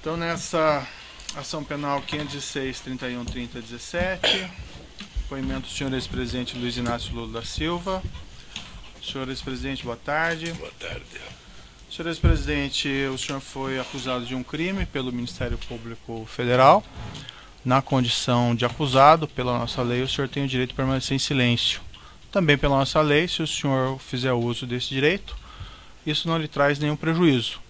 Então, nessa ação penal 506-31-30-17, depoimento do senhor ex-presidente Luiz Inácio Lula da Silva. Senhor ex-presidente, boa tarde. Boa tarde. Senhor ex-presidente, o senhor foi acusado de um crime pelo Ministério Público Federal. Na condição de acusado, pela nossa lei, o senhor tem o direito de permanecer em silêncio. Também pela nossa lei, se o senhor fizer uso desse direito, isso não lhe traz nenhum prejuízo.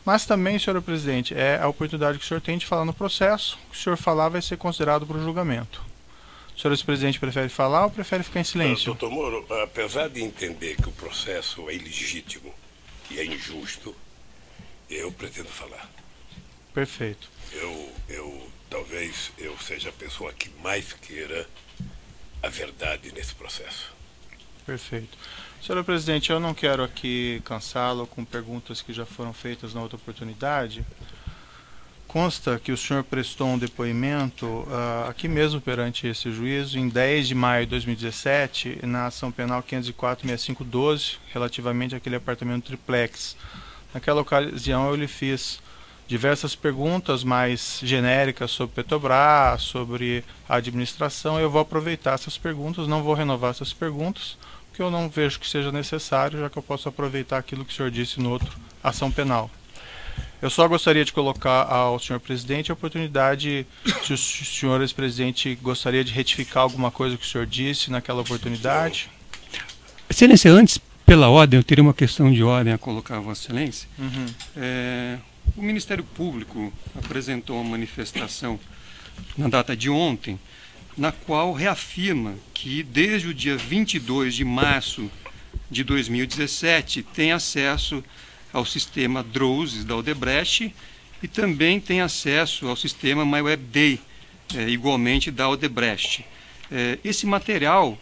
Mas também, senhor presidente, é a oportunidade que o senhor tem de falar no processo. O que o senhor falar vai ser considerado para o julgamento. O senhor ex-presidente prefere falar ou prefere ficar em silêncio? Doutor Moro, apesar de entender que o processo é ilegítimo e é injusto, eu pretendo falar. Perfeito. Talvez eu seja a pessoa que mais queira a verdade nesse processo. Perfeito. Senhor presidente, eu não quero aqui cansá-lo com perguntas que já foram feitas na outra oportunidade. Consta que o senhor prestou um depoimento aqui mesmo perante esse juízo em 10 de maio de 2017, na ação penal 504-6512, relativamente àquele apartamento triplex. Naquela ocasião eu lhe fiz diversas perguntas mais genéricas sobre Petrobras, sobre a administração. Eu vou aproveitar essas perguntas, não vou renovar essas perguntas, porque eu não vejo que seja necessário, já que eu posso aproveitar aquilo que o senhor disse no outro ação penal. Eu só gostaria de colocar ao senhor presidente a oportunidade, se o senhor ex-presidente gostaria de retificar alguma coisa que o senhor disse naquela oportunidade. Excelência, antes, pela ordem, eu teria uma questão de ordem a colocar a Vossa Excelência. O Ministério Público apresentou uma manifestação na data de ontem, na qual reafirma que desde o dia 22 de março de 2017 tem acesso ao sistema DROSES da Odebrecht e também tem acesso ao sistema MyWebDay, igualmente da Odebrecht. Esse material,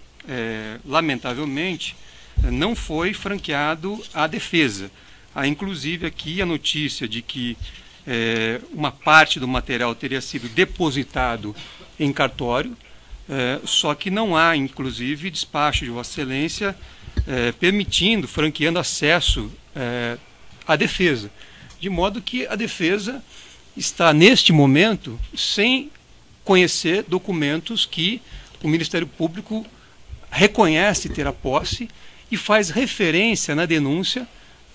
lamentavelmente, não foi franqueado à defesa. Há inclusive aqui a notícia de que uma parte do material teria sido depositado em cartório, só que não há inclusive despacho de Vossa Excelência franqueando acesso à defesa. De modo que a defesa está neste momento sem conhecer documentos que o Ministério Público reconhece ter a posse e faz referência na denúncia,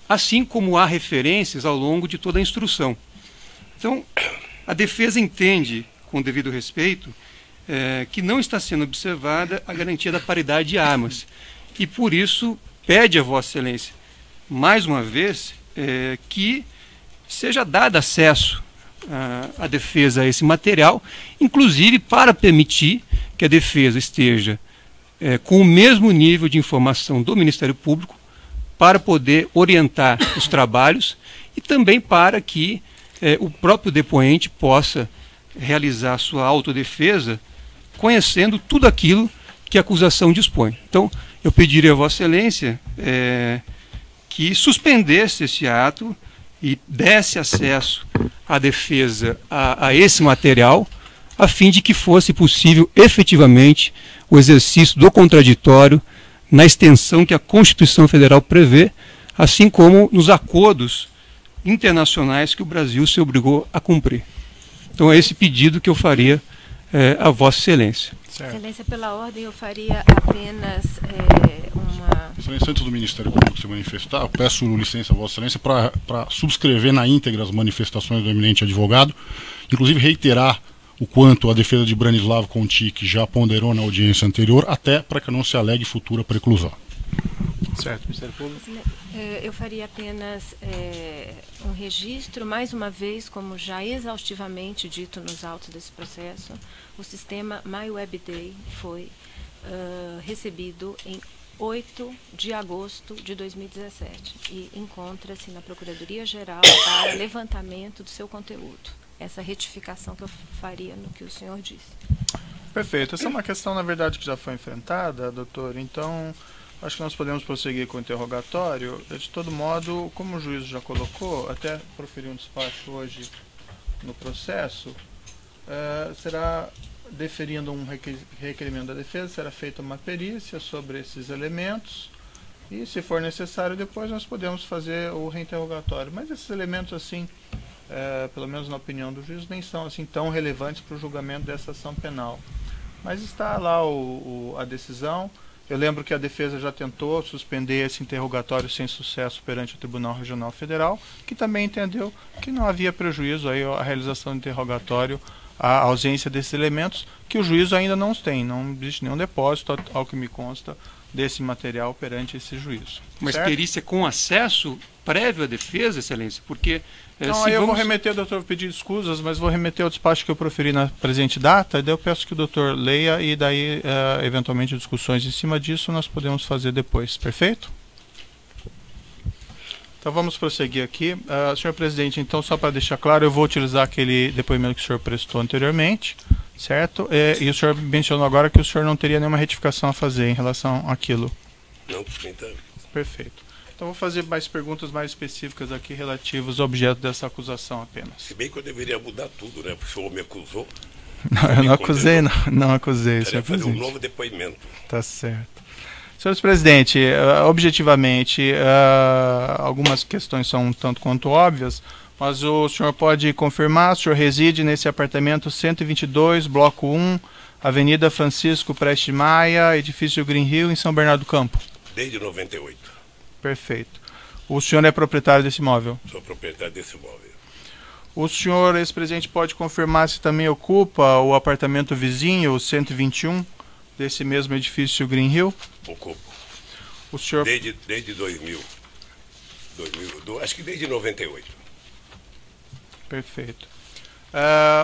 assim como há referências ao longo de toda a instrução. Então, a defesa entende, com devido respeito, que não está sendo observada a garantia da paridade de armas. E, por isso, pede a Vossa Excelência, mais uma vez, que seja dado acesso à defesa a esse material, inclusive para permitir que a defesa esteja com o mesmo nível de informação do Ministério Público, para poder orientar os trabalhos e também para que o próprio depoente possa realizar sua autodefesa conhecendo tudo aquilo que a acusação dispõe. Então, eu pediria a Vossa Excelência que suspendesse esse ato e desse acesso à defesa a esse material, a fim de que fosse possível efetivamente o exercício do contraditório na extensão que a Constituição Federal prevê, assim como nos acordos internacionais que o Brasil se obrigou a cumprir. Então é esse pedido que eu faria a Vossa Excelência. Certo. Excelência, pela ordem, eu faria apenas uma... Excelência, antes do Ministério Público se manifestar, eu peço licença a Vossa Excelência para subscrever na íntegra as manifestações do eminente advogado, inclusive reiterar o quanto a defesa de Branislava Contic já ponderou na audiência anterior, até para que não se alegue futura preclusão. Certo, Ministério Público. Eu faria apenas um registro, mais uma vez, como já exaustivamente dito nos autos desse processo, o sistema MyWebDay foi recebido em 8 de agosto de 2017 e encontra-se na Procuradoria-Geral para levantamento do seu conteúdo. Essa retificação que eu faria no que o senhor disse. Perfeito. Essa é uma questão, na verdade, que já foi enfrentada, doutor. Então, acho que nós podemos prosseguir com o interrogatório. De todo modo, como o juiz já colocou, até proferir um despacho hoje no processo, será, deferindo um requerimento da defesa, será feita uma perícia sobre esses elementos e, se for necessário, depois nós podemos fazer o reinterrogatório. Mas esses elementos, assim, pelo menos na opinião do juiz, nem são assim tão relevantes para o julgamento dessa ação penal. Mas está lá a decisão. Eu lembro que a defesa já tentou suspender esse interrogatório sem sucesso perante o Tribunal Regional Federal, que também entendeu que não havia prejuízo aí à realização do interrogatório, a ausência desses elementos, que o juízo ainda não tem. Não existe nenhum depósito, ao que me consta, desse material perante esse juízo. Mas certo? perícia com acesso prévio à defesa, excelência, porque... Então, aí eu vou remeter, doutor, pedir escusas, mas vou remeter ao despacho que eu proferi na presente data, e daí eu peço que o doutor leia, e daí, eventualmente, discussões em cima disso nós podemos fazer depois. Perfeito? Então, vamos prosseguir aqui. Senhor presidente, então, só para deixar claro, eu vou utilizar aquele depoimento que o senhor prestou anteriormente, certo? E o senhor mencionou agora que o senhor não teria nenhuma retificação a fazer em relação àquilo. Não, então. Perfeito. Então, vou fazer mais perguntas mais específicas aqui relativas ao objeto dessa acusação apenas. Se bem que eu deveria mudar tudo, né? Porque o senhor me acusou. Não, eu não acusei, não acusei. Queria fazer um novo depoimento. Tá certo. Senhor presidente, objetivamente, algumas questões são um tanto quanto óbvias, mas o senhor pode confirmar, o senhor reside nesse apartamento 122, bloco 1, Avenida Francisco Prestes Maia, edifício Green Hill, em São Bernardo do Campo? Desde 98. Perfeito. O senhor é proprietário desse imóvel? Sou proprietário desse imóvel. O senhor, ex-presidente, pode confirmar se também ocupa o apartamento vizinho, o 121, desse mesmo edifício Green Hill? Ocupo. O senhor... Desde 2000. Acho que desde 98. Perfeito.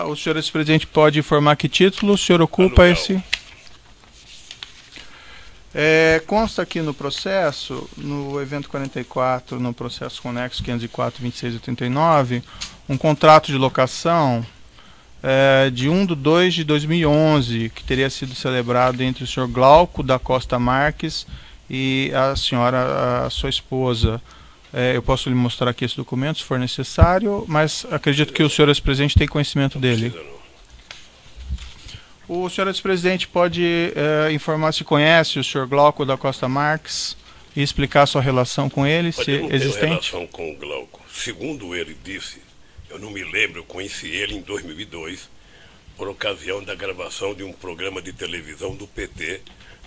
O senhor, ex-presidente, pode informar que título o senhor ocupa esse... consta aqui no processo, no evento 44, no processo conexo 504-2689, um contrato de locação de 1/2/2011, que teria sido celebrado entre o senhor Glauco da Costa Marques e a senhora, a sua esposa. Eu posso lhe mostrar aqui esse documento, se for necessário, mas acredito que o senhor, ex-presidente, tem conhecimento dele. O senhor ex-presidente pode informar se conhece o senhor Glauco da Costa Marques e explicar a sua relação com ele, se eu não existente? tenho relação com o Glauco. Segundo ele disse, eu não me lembro, eu conheci ele em 2002, por ocasião da gravação de um programa de televisão do PT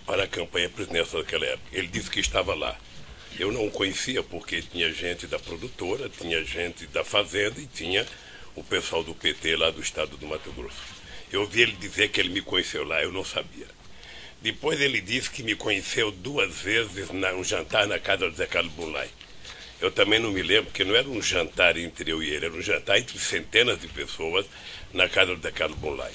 para a campanha presidencial daquela época. Ele disse que estava lá. Eu não o conhecia porque tinha gente da produtora, tinha gente da Fazenda e tinha o pessoal do PT lá do estado do Mato Grosso. Eu ouvi ele dizer que ele me conheceu lá, eu não sabia. Depois ele disse que me conheceu 2 vezes num jantar na casa do Zé Carlos Bunlai. Eu também não me lembro, porque não era um jantar entre eu e ele, era um jantar entre centenas de pessoas na casa do Zé Carlos Bunlai.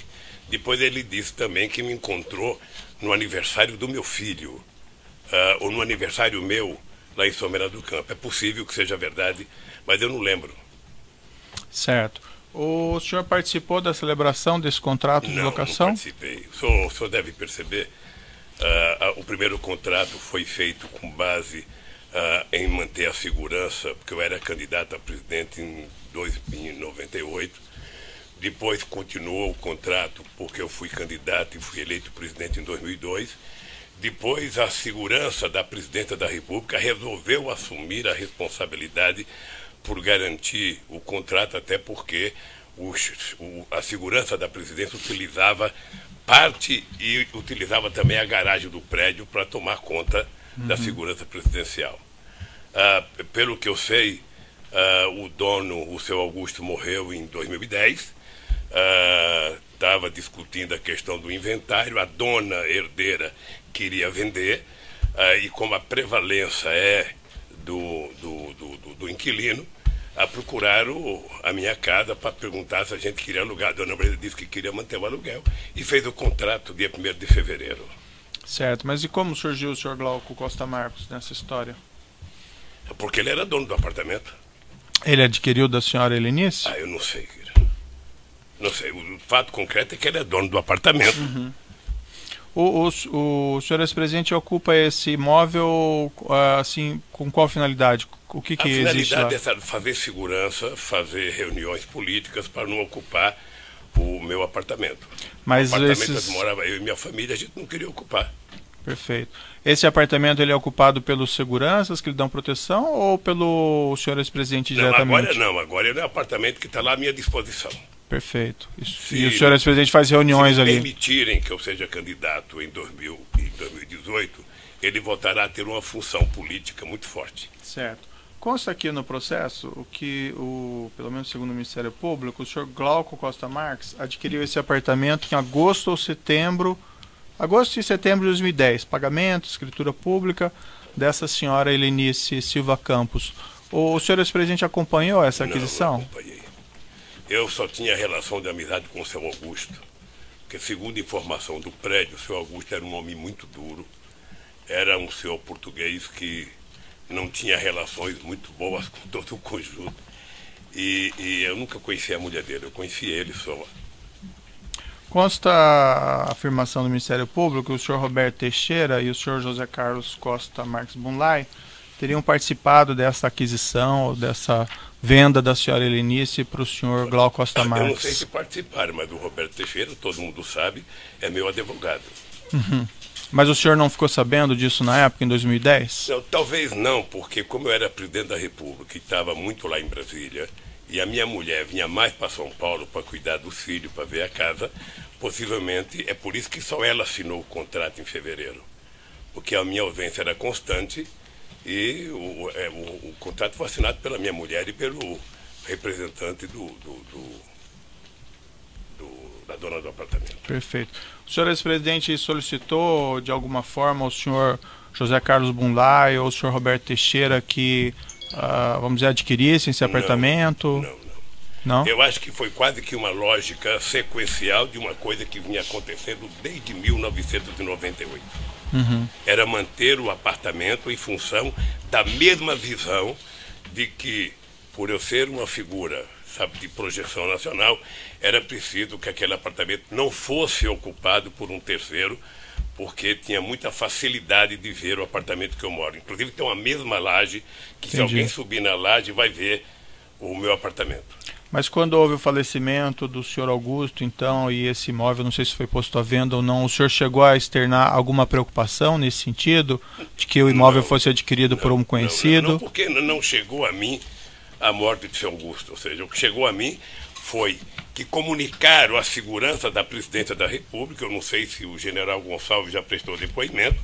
Depois ele disse também que me encontrou no aniversário do meu filho, ou no aniversário meu, lá em São Bernardo do Campo. É possível que seja verdade, mas eu não lembro. Certo. O senhor participou da celebração desse contrato de locação? Não participei. O senhor deve perceber, o primeiro contrato foi feito com base em manter a segurança, porque eu era candidato a presidente em 98. Depois continuou o contrato, porque eu fui candidato e fui eleito presidente em 2002. Depois a segurança da presidenta da República resolveu assumir a responsabilidade por garantir o contrato, até porque a segurança da presidência utilizava parte e utilizava também a garagem do prédio para tomar conta da segurança presidencial. Pelo que eu sei, o dono, o seu Augusto, morreu em 2010, estava discutindo a questão do inventário, a dona herdeira queria vender, e como a prevalência é do inquilino, procuraram a minha casa para perguntar se a gente queria alugar. A dona Brenda disse que queria manter o aluguel e fez o contrato dia 1º de fevereiro. Certo, mas e como surgiu o senhor Glauco Costa Marques nessa história? Porque ele era dono do apartamento. Ele adquiriu da senhora Helenice? Eu não sei, querido. Não sei, o fato concreto é que ele é dono do apartamento. Uhum. O senhor ex-presidente ocupa esse imóvel assim, com qual finalidade? O que existe lá? A finalidade é fazer segurança, fazer reuniões políticas para não ocupar o meu apartamento. Mas o apartamento onde morava eu e minha família, a gente não queria ocupar. Perfeito. Esse apartamento ele é ocupado pelos seguranças que lhe dão proteção ou pelo senhor ex-presidente diretamente? Agora ele é um apartamento que está lá à minha disposição. Perfeito. E o senhor ex-presidente faz reuniões ali? Se permitirem que eu seja candidato em 2018, ele voltará a ter uma função política muito forte. Certo. Consta aqui no processo o que, pelo menos segundo o Ministério Público, o senhor Glauco Costa Marques adquiriu esse apartamento em agosto e setembro de 2010. Pagamento, escritura pública dessa senhora Helenice Silva Campos. O senhor ex-presidente acompanhou essa aquisição? Não acompanhei. Eu só tinha relação de amizade com o seu Augusto, porque segundo informação do prédio, o seu Augusto era um homem muito duro, era um senhor português que não tinha relações muito boas com todo o conjunto. E eu nunca conheci a mulher dele, eu conheci ele só. Consta a afirmação do Ministério Público que o senhor Roberto Teixeira e o senhor José Carlos Costa Marques Bunlai teriam participado dessa aquisição, ou dessa venda da senhora Helenice para o senhor Glauco Costa Marques. Eu não sei se participaram, mas o Roberto Teixeira, todo mundo sabe, é meu advogado. Uhum. Mas o senhor não ficou sabendo disso na época, em 2010? Não, talvez não, porque como eu era presidente da República e estava muito lá em Brasília, e a minha mulher vinha mais para São Paulo para cuidar dos filhos, para ver a casa, possivelmente é por isso que só ela assinou o contrato em fevereiro. Porque a minha ausência era constante e o contrato foi assinado pela minha mulher e pelo representante da dona do apartamento. Perfeito. O senhor ex-presidente solicitou de alguma forma ao senhor José Carlos Bunlai ou ao senhor Roberto Teixeira que, vamos dizer, adquirissem esse apartamento? Não? Eu acho que foi quase que uma lógica sequencial de uma coisa que vinha acontecendo desde 1998. Uhum. Era manter o apartamento em função da mesma visão de que, por eu ser uma figura, sabe, de projeção nacional, era preciso que aquele apartamento não fosse ocupado por um terceiro, porque tinha muita facilidade de ver o apartamento que eu moro. Inclusive tem uma mesma laje, que Entendi. se alguém subir na laje vai ver o meu apartamento. Mas quando houve o falecimento do senhor Augusto, então, e esse imóvel, não sei se foi posto à venda ou não, o senhor chegou a externar alguma preocupação nesse sentido, de que o imóvel fosse adquirido por um conhecido? Não, porque não chegou a mim a morte de seu Augusto. Ou seja, o que chegou a mim foi que comunicaram a segurança da presidência da República, eu não sei se o general Gonçalves já prestou depoimento,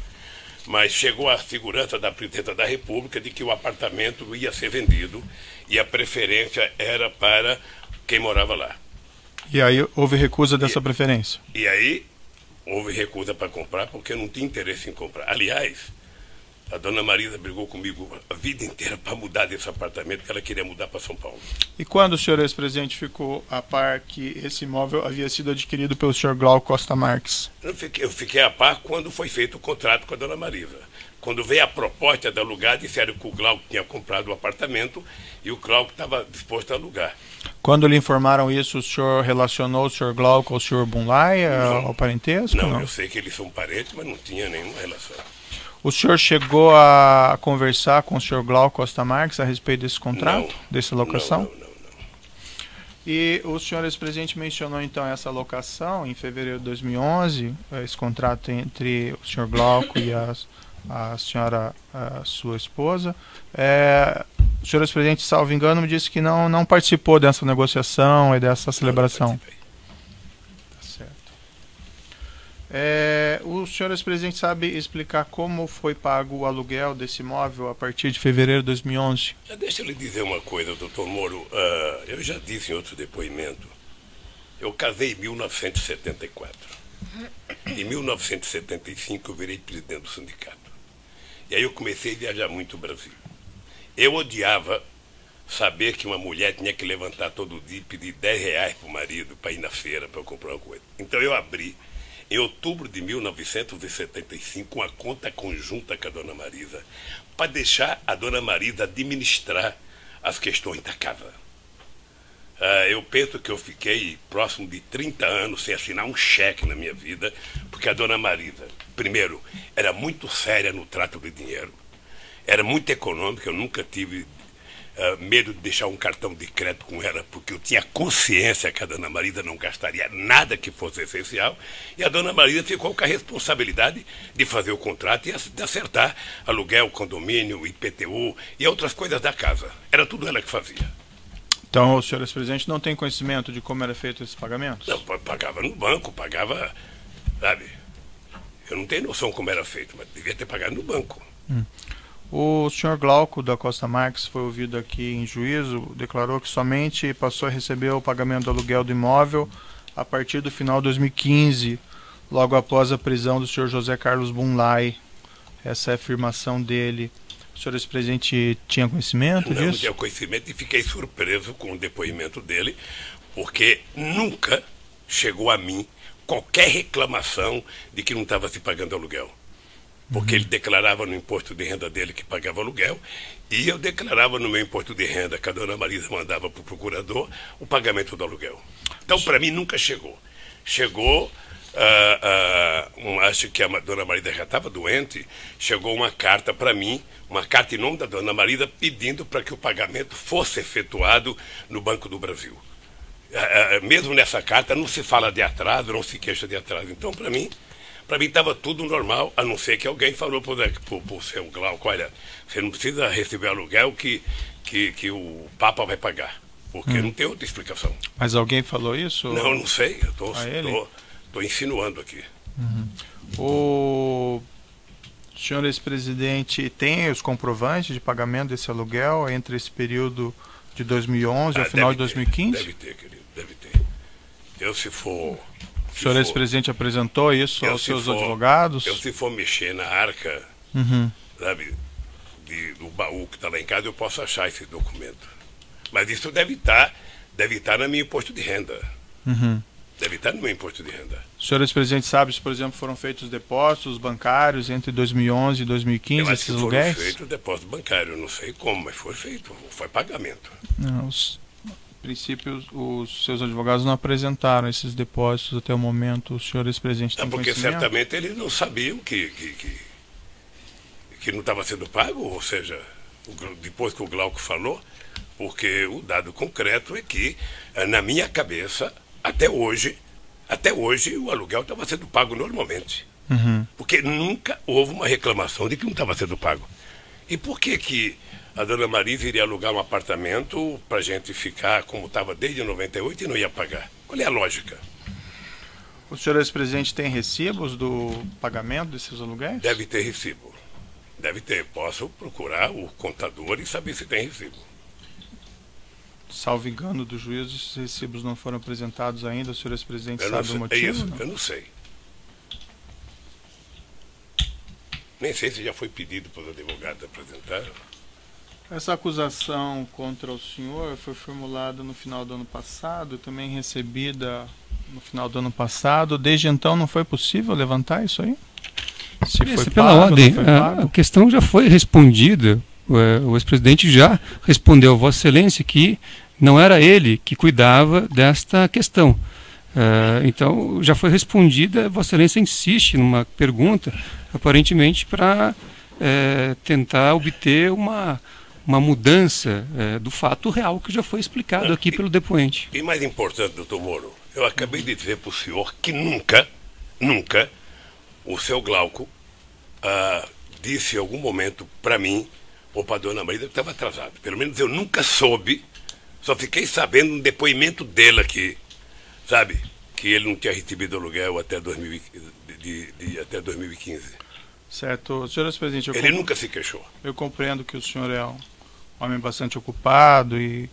mas chegou a segurança da presidência da República de que o apartamento ia ser vendido e a preferência era para quem morava lá. E aí houve recusa dessa preferência? E aí houve recusa para comprar porque eu não tinha interesse em comprar. Aliás, a dona Marisa brigou comigo a vida inteira para mudar desse apartamento, porque ela queria mudar para São Paulo. E quando o senhor ex-presidente ficou a par que esse imóvel havia sido adquirido pelo senhor Glauco Costa Marques? Eu fiquei a par quando foi feito o contrato com a dona Marisa. Quando veio a proposta de alugar, disseram que o Glauco tinha comprado o apartamento e o Glauco estava disposto a alugar. Quando lhe informaram isso, o senhor relacionou o senhor Glauco ao senhor Bunlai, ao parentesco? Não, eu sei que eles são parentes, mas não tinha nenhuma relação. O senhor chegou a conversar com o senhor Glauco Costa Marques a respeito desse contrato, dessa locação? Não. E o senhor ex-presidente mencionou então essa locação em fevereiro de 2011, esse contrato entre o senhor Glauco e a senhora, sua esposa. O senhor ex-presidente, salvo engano, me disse que não participou dessa negociação e dessa celebração. O senhor ex-presidente sabe explicar como foi pago o aluguel desse imóvel a partir de fevereiro de 2011? Deixa eu lhe dizer uma coisa, doutor Moro. Eu já disse em outro depoimento, eu casei em 1974. Em 1975 eu virei presidente do sindicato. E aí eu comecei a viajar muito o Brasil. Eu odiava saber que uma mulher tinha que levantar todo dia e pedir R$10 para o marido para ir na feira para eu comprar uma coisa. Então eu abri, em outubro de 1975, uma conta conjunta com a dona Marisa, para deixar a dona Marisa administrar as questões da casa. Eu penso que eu fiquei próximo de 30 anos sem assinar um cheque na minha vida, porque a dona Marisa, primeiro, era muito séria no trato de dinheiro, era muito econômica, eu nunca tive medo de deixar um cartão de crédito com ela, porque eu tinha consciência que a dona Marisa não gastaria nada que fosse essencial, e a dona Marisa ficou com a responsabilidade de fazer o contrato e de acertar aluguel, condomínio, IPTU e outras coisas da casa. Era tudo ela que fazia. Então, o senhor ex-presidente não tem conhecimento de como era feito esses pagamentos? Não, pagava no banco, pagava, sabe? Eu não tenho noção como era feito, mas devia ter pagado no banco. O senhor Glauco da Costa Marques foi ouvido aqui em juízo, declarou que somente passou a receber o pagamento do aluguel do imóvel a partir do final de 2015, logo após a prisão do senhor José Carlos Bunlai. Essa é a afirmação dele. O senhor ex-presidente tinha conhecimento disso? Não tinha conhecimento e fiquei surpreso com o depoimento dele, porque nunca chegou a mim qualquer reclamação de que não estava se pagando aluguel. Porque ele declarava no imposto de renda dele que pagava aluguel, e eu declarava no meu imposto de renda, que a dona Marisa mandava para o procurador, o pagamento do aluguel. Então, para mim, nunca chegou. Chegou, acho que a dona Marisa já estava doente, chegou uma carta para mim, uma carta em nome da dona Marisa, pedindo para que o pagamento fosse efetuado no Banco do Brasil. Mesmo nessa carta não se fala de atraso, não se queixa de atraso. Então, para mim estava tudo normal, a não ser que alguém falou para o seu Glauco, olha, você não precisa receber aluguel que o Papa vai pagar, porque não tem outra explicação. Mas alguém falou isso? Não sei, eu estou insinuando aqui. O senhor ex-presidente tem os comprovantes de pagamento desse aluguel entre esse período de 2011 ao final de 2015? Deve ter, querido, deve ter. O senhor ex-presidente apresentou isso aos seus advogados? Se for mexer na arca, sabe, do baú que está lá em casa, eu posso achar esse documento. Mas isso deve estar no meu imposto de renda. Deve estar no meu imposto de renda. O senhor ex-presidente sabe se, por exemplo, foram feitos depósitos bancários entre 2011 e 2015, esses aluguéis? Foram feitos depósito bancário, não sei como, mas foi feito, foi pagamento. Não, princípio, os seus advogados não apresentaram esses depósitos até o momento. O senhor ex-presidente tem porque conhecimento? Certamente eles não sabiam que não estava sendo pago, ou seja, depois que o Glauco falou, porque o dado concreto é que, na minha cabeça, até hoje o aluguel estava sendo pago normalmente. Porque nunca houve uma reclamação de que não estava sendo pago. E por que a dona Marisa iria alugar um apartamento para a gente ficar como estava desde 98 e não ia pagar? Qual é a lógica? O senhor ex-presidente tem recibos do pagamento desses aluguéis? Deve ter recibo. Deve ter. Posso procurar o contador e saber se tem recibo. Salvo engano do juiz, esses recibos não foram apresentados ainda. O senhor ex-presidente sabe o motivo? É isso, eu não sei. Nem sei se já foi pedido para os advogados apresentar. Essa acusação contra o senhor foi formulada no final do ano passado, também recebida no final do ano passado. Desde então não foi possível levantar isso aí? Se foi pela pago, ordem, não foi pago? a questão já foi respondida. O ex-presidente já respondeu a Vossa Excelência que não era ele que cuidava desta questão. Então, já foi respondida. Vossa Excelência insiste numa pergunta, aparentemente para tentar obter uma mudança do fato real que já foi explicado aqui pelo depoente. E mais importante, doutor Moro, eu acabei de dizer para o senhor que nunca o seu Glauco disse em algum momento para mim ou para a dona Marisa que estava atrasado. Pelo menos eu nunca soube, só fiquei sabendo no depoimento dele aqui, sabe, que ele não tinha recebido aluguel até 2015. Certo. Senhor ex-presidente, ele nunca se queixou. Eu compreendo que o senhor é um homem bastante ocupado e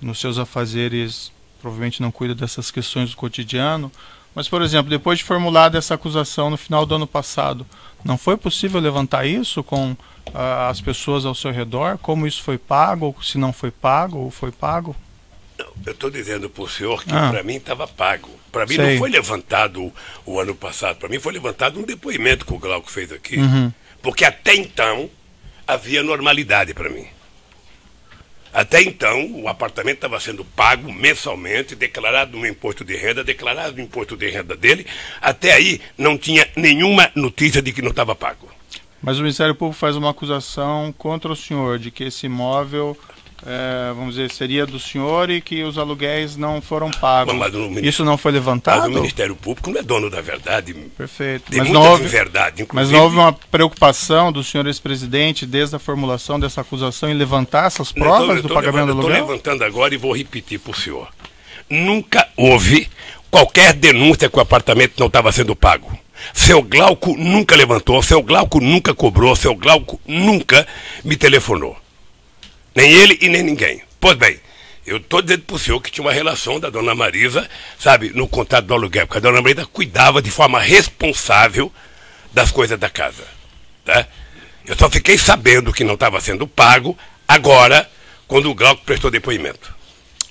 nos seus afazeres provavelmente não cuida dessas questões do cotidiano, mas, por exemplo, depois de formulada essa acusação no final do ano passado, não foi possível levantar isso com as pessoas ao seu redor? Como isso foi pago, ou se não foi pago, ou foi pago? Não, eu estou dizendo para o senhor que para mim estava pago. Para mim não foi levantado o ano passado, para mim foi levantado um depoimento que o Glauco fez aqui, porque até então havia normalidade para mim. Até então, o apartamento estava sendo pago mensalmente, declarado no imposto de renda, declarado no imposto de renda dele. Até aí, não tinha nenhuma notícia de que não estava pago. Mas o Ministério Público faz uma acusação contra o senhor de que esse imóvel vamos dizer, seria do senhor e que os aluguéis não foram pagos. Isso não foi levantado? Mas o Ministério Público não é dono da verdade. Perfeito. Tem muita verdade, inclusive. Mas não houve uma preocupação do senhor ex-presidente, desde a formulação dessa acusação, em levantar essas provas do pagamento do aluguel? Estou levantando agora e vou repetir para o senhor. Nunca houve qualquer denúncia que o apartamento não estava sendo pago. Seu Glauco nunca levantou, seu Glauco nunca cobrou, seu Glauco nunca me telefonou. Nem ele e nem ninguém. Pois bem, eu estou dizendo para o senhor que tinha uma relação da dona Marisa, sabe, no contrato do aluguel, porque a dona Marisa cuidava de forma responsável das coisas da casa. Tá? Eu só fiquei sabendo que não estava sendo pago agora, quando o Glauco prestou depoimento.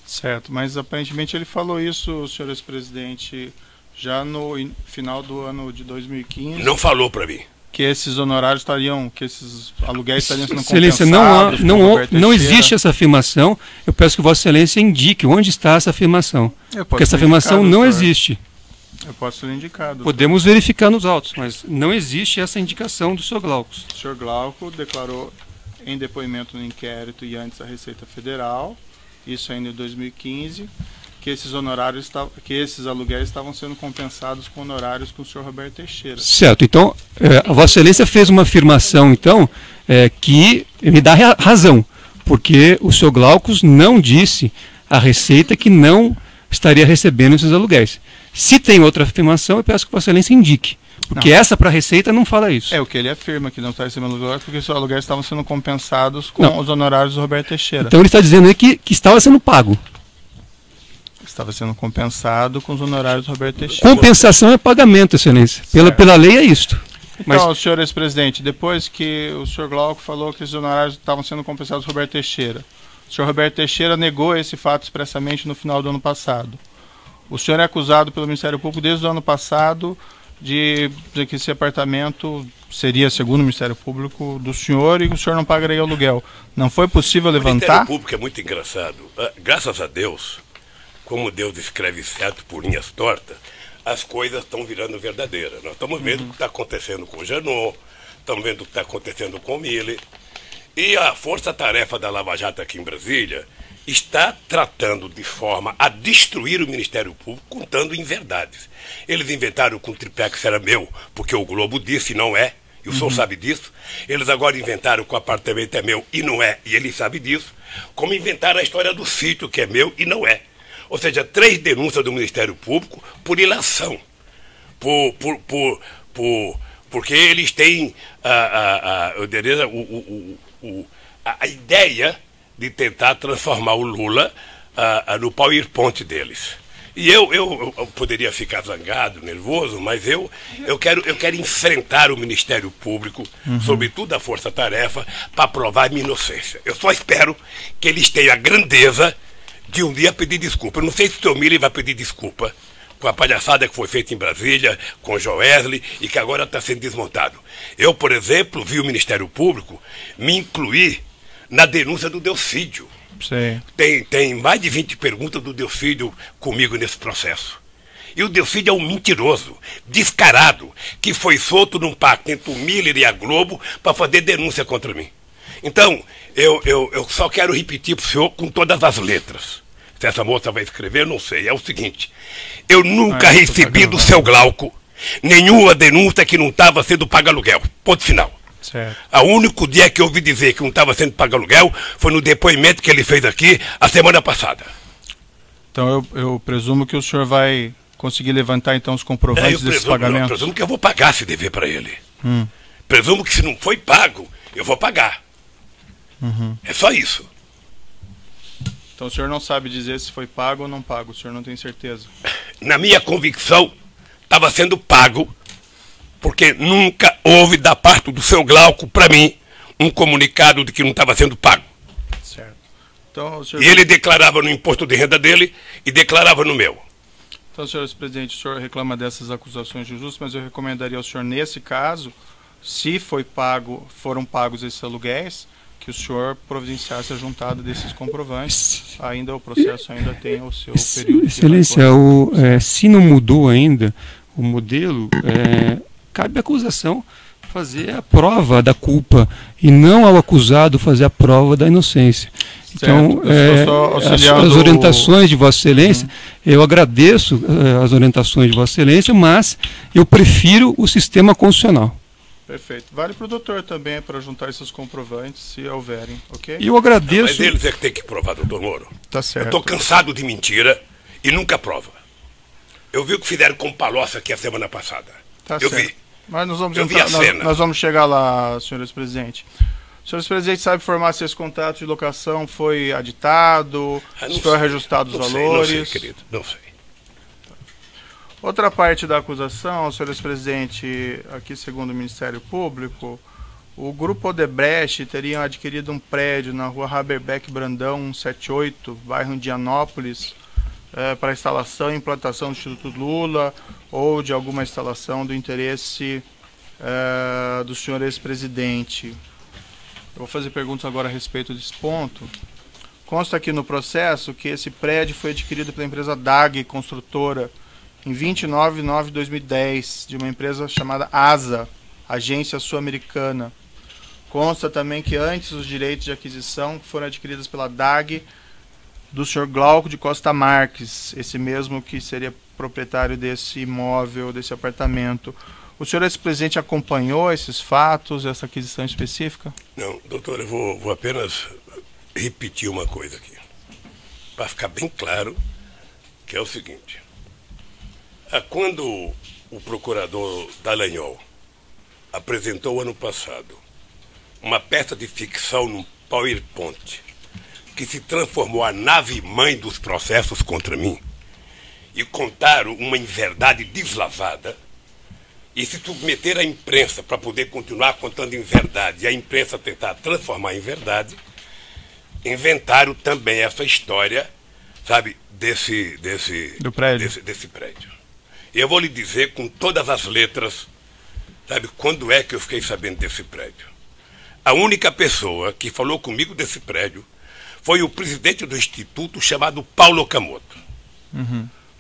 Certo, mas aparentemente ele falou isso, senhor ex-presidente, já no final do ano de 2015. Não falou para mim. Que esses honorários estariam, que esses aluguéis estariam sendo Excelência, compensados. não existe essa afirmação. Eu peço que Vossa Excelência indique onde está essa afirmação. Porque essa afirmação não existe. Eu posso lhe indicar. Doutor. Podemos verificar nos autos, mas não existe essa indicação do senhor Glauco. O senhor Glauco declarou em depoimento no inquérito e antes à Receita Federal, isso ainda em 2015, que esses honorários, que esses aluguéis estavam sendo compensados com honorários com o senhor Roberto Teixeira. Certo. Então, a Vossa Excelência fez uma afirmação, então, que me dá razão, porque o senhor Glaucus não disse à Receita que não estaria recebendo esses aluguéis. Se tem outra afirmação, eu peço que Vossa Excelência indique. Porque essa para a Receita não fala isso. É o que ele afirma, que não está recebendo aluguéis, porque os aluguéis estavam sendo compensados com os honorários do Roberto Teixeira. Então ele está dizendo aí que estava sendo pago. Estava sendo compensado com os honorários do Roberto Teixeira. Compensação é pagamento, Excelência. Pela lei é isto. Então, senhor ex-presidente, depois que o senhor Glauco falou que os honorários estavam sendo compensados com o Roberto Teixeira, o senhor Roberto Teixeira negou esse fato expressamente no final do ano passado. O senhor é acusado pelo Ministério Público desde o ano passado de que esse apartamento seria, segundo o Ministério Público, do senhor e o senhor não pagaria aluguel. Não foi possível levantar? O Ministério Público é muito engraçado. Graças a Deus, como Deus escreve certo por linhas tortas, as coisas estão virando verdadeiras. Nós estamos vendo o que está acontecendo com o Janot, estamos vendo o que está acontecendo com o Miller. E a força-tarefa da Lava Jato aqui em Brasília está tratando de forma a destruir o Ministério Público, contando inverdades. Eles inventaram que o triplex era meu, porque o Globo disse não é, e o senhor sabe disso. Eles agora inventaram que o apartamento é meu e não é, e ele sabe disso. Como inventaram a história do sítio, que é meu e não é. Ou seja, 3 denúncias do Ministério Público por ilação. Porque eles têm a ideia de tentar transformar o Lula no PowerPoint deles. E eu poderia ficar zangado, nervoso, mas eu quero enfrentar o Ministério Público, sobretudo a Força-Tarefa, para provar a minha inocência. Eu só espero que eles tenham a grandeza de um dia pedir desculpa. Eu não sei se o senhor Miller vai pedir desculpa com a palhaçada que foi feita em Brasília, com o Joesley, e que agora está sendo desmontado. Eu, por exemplo, vi o Ministério Público me incluir na denúncia do Delcídio. Sim. Tem mais de 20 perguntas do Delcídio comigo nesse processo. E o Delcídio é um mentiroso, descarado, que foi solto num pacto entre o Miller e a Globo para fazer denúncia contra mim. Então, eu só quero repetir para o senhor com todas as letras. Se essa moça vai escrever, eu não sei. É o seguinte: eu nunca recebi do seu Glauco nenhuma denúncia que não estava sendo pago aluguel. Ponto final. Certo. O único dia que eu ouvi dizer que não estava sendo pago aluguel foi no depoimento que ele fez aqui a semana passada. Então eu presumo que o senhor vai conseguir levantar então os comprovantes desses pagamentos? Eu presumo que eu vou pagar se dever para ele. Presumo que se não foi pago, eu vou pagar. É só isso. Então o senhor não sabe dizer se foi pago ou não pago, o senhor não tem certeza? Na minha convicção, estava sendo pago, porque nunca houve da parte do seu Glauco para mim um comunicado de que não estava sendo pago. Certo. Então, o senhor... E ele declarava no imposto de renda dele e declarava no meu. Então, senhor presidente, o senhor reclama dessas acusações injustas, mas eu recomendaria ao senhor, nesse caso, se foram pagos esses aluguéis, que o senhor providenciasse a juntada desses comprovantes. Ainda o processo ainda tem o seu período. Excelência, se não mudou ainda o modelo, cabe à acusação fazer a prova da culpa e não ao acusado fazer a prova da inocência. Então, eu sou auxiliar as do- orientações de Vossa Excelência, eu agradeço as orientações de Vossa Excelência, mas eu prefiro o sistema constitucional. Perfeito. Vale para o doutor também, para juntar esses comprovantes, se houverem, ok? E eu Mas agradeço. eles é que tem que provar, doutor Moro. Tá Eu certo. estou cansado de mentira e nunca prova. Eu vi o que fizeram com o Palocci aqui a semana passada. Tá eu certo. vi. Mas nós vamos Eu vi entrar, a nós, cena. nós vamos chegar lá, senhores presidentes. Senhores presidentes, sabe informar se esse contrato de locação foi aditado, Ah, não se foi sei. reajustado os Não valores? sei, querido. Não sei. Outra parte da acusação, senhores presidentes, aqui segundo o Ministério Público, o grupo Odebrecht teria adquirido um prédio na rua Haberbeck Brandão 178, bairro Indianópolis, para instalação e implantação do Instituto Lula ou de alguma instalação do interesse do senhor ex-presidente. Eu vou fazer perguntas agora a respeito desse ponto. Consta aqui no processo que esse prédio foi adquirido pela empresa DAG Construtora em 29 de nove de 2010, de uma empresa chamada ASA, Agência Sul-Americana. Consta também que antes os direitos de aquisição foram adquiridos pela DAG do senhor Glauco de Costa Marques, esse mesmo que seria proprietário desse imóvel, desse apartamento. O senhor ex-presidente acompanhou esses fatos, essa aquisição específica? Não, doutor, eu vou apenas repetir uma coisa aqui. Para ficar bem claro, que é o seguinte. Quando o procurador Dallagnol apresentou ano passado uma peça de ficção num PowerPoint que se transformou a nave-mãe dos processos contra mim e contaram uma inverdade deslavada e se submeter à imprensa para poder continuar contando inverdade e a imprensa tentar transformar em verdade, inventaram também essa história, sabe, desse prédio. E eu vou lhe dizer com todas as letras, sabe, quando é que eu fiquei sabendo desse prédio. A única pessoa que falou comigo desse prédio foi o presidente do instituto chamado Paulo Okamoto.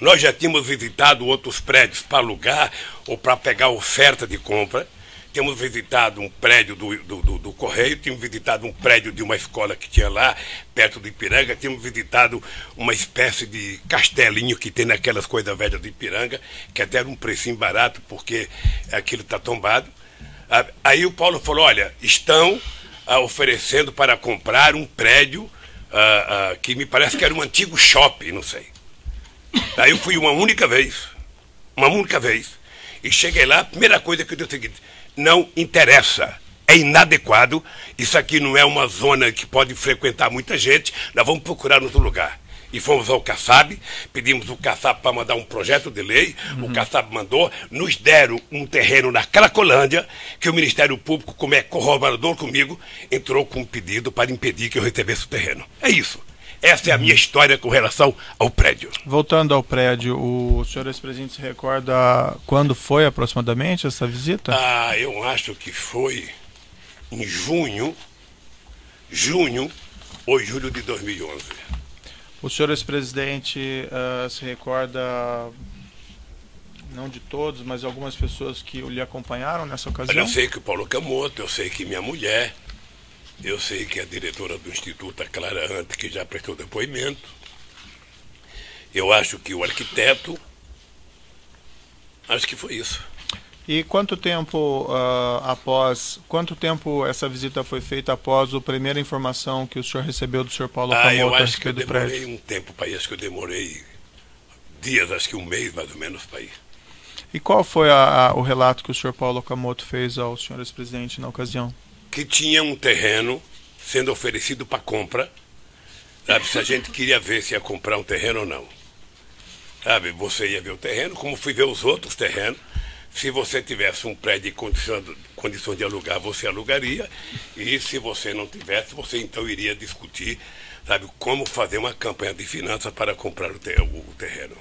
Nós já tínhamos visitado outros prédios para alugar ou para pegar oferta de compra. Temos visitado um prédio do Correio, tínhamos visitado um prédio de uma escola que tinha lá, perto do Ipiranga, tínhamos visitado uma espécie de castelinho que tem naquelas coisas velhas do Ipiranga, que até era um precinho barato, porque aquilo está tombado. Aí o Paulo falou, olha, estão oferecendo para comprar um prédio que me parece que era um antigo shopping, não sei. Aí eu fui uma única vez, e cheguei lá, a primeira coisa que eu disse é o seguinte, não interessa, é inadequado, isso aqui não é uma zona que pode frequentar muita gente, nós vamos procurar outro lugar. E fomos ao CACAB, pedimos o CACAB para mandar um projeto de lei, o CACAB mandou, nos deram um terreno na Cracolândia, que o Ministério Público, como é corroborador comigo, entrou com um pedido para impedir que eu recebesse o terreno. É isso. Essa é a minha história com relação ao prédio. Voltando ao prédio, o senhor ex-presidente se recorda quando foi aproximadamente essa visita? Eu acho que foi em junho ou julho de 2011. O senhor ex-presidente se recorda, não de todos, mas algumas pessoas que lhe acompanharam nessa ocasião? Eu sei que o Paulo Okamoto, eu sei que minha mulher, eu sei que a diretora do Instituto, a Clara Ante, que já prestou depoimento. Eu acho que o arquiteto. Acho que foi isso. E quanto tempo essa visita foi feita após a primeira informação que o senhor recebeu do senhor Paulo Okamoto eu a acho que eu respeito do prédio? demorei um tempo para ir, acho que eu demorei dias, acho que um mês mais ou menos para ir. E qual foi o relato que o senhor Paulo Okamoto fez ao senhor ex-presidente na ocasião? Que tinha um terreno sendo oferecido para compra, sabe, se a gente queria ver se ia comprar um terreno ou não. Sabe, você ia ver o terreno, como fui ver os outros terrenos. Se você tivesse um prédio em condições de alugar, você alugaria. E se você não tivesse, você então iria discutir, sabe, como fazer uma campanha de finanças para comprar o terreno.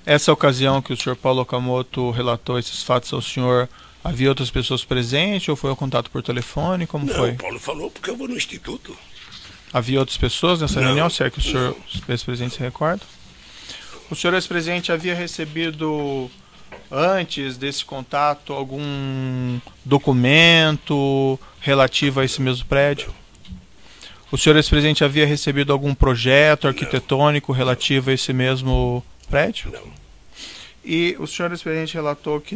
Essa ocasião que o senhor Paulo Okamoto relatou esses fatos ao senhor, havia outras pessoas presentes ou foi um contato por telefone? Como não, foi? O Paulo falou porque eu vou no instituto. Havia outras pessoas nessa reunião, se é que o senhor não. ex-presidente se recorda? O senhor ex-presidente havia recebido, antes desse contato, algum documento relativo a esse mesmo prédio? O senhor ex-presidente havia recebido algum projeto arquitetônico relativo a esse mesmo prédio? Não. E o senhor ex-presidente relatou que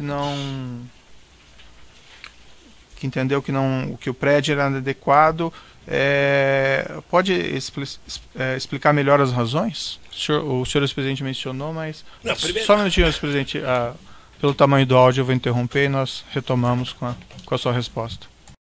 entendeu que o prédio era inadequado. Pode explicar melhor as razões? O senhor ex-presidente mencionou, mas... Não, primeiro... Só um minutinho, ex-presidente. Pelo tamanho do áudio eu vou interromper e nós retomamos com a sua resposta.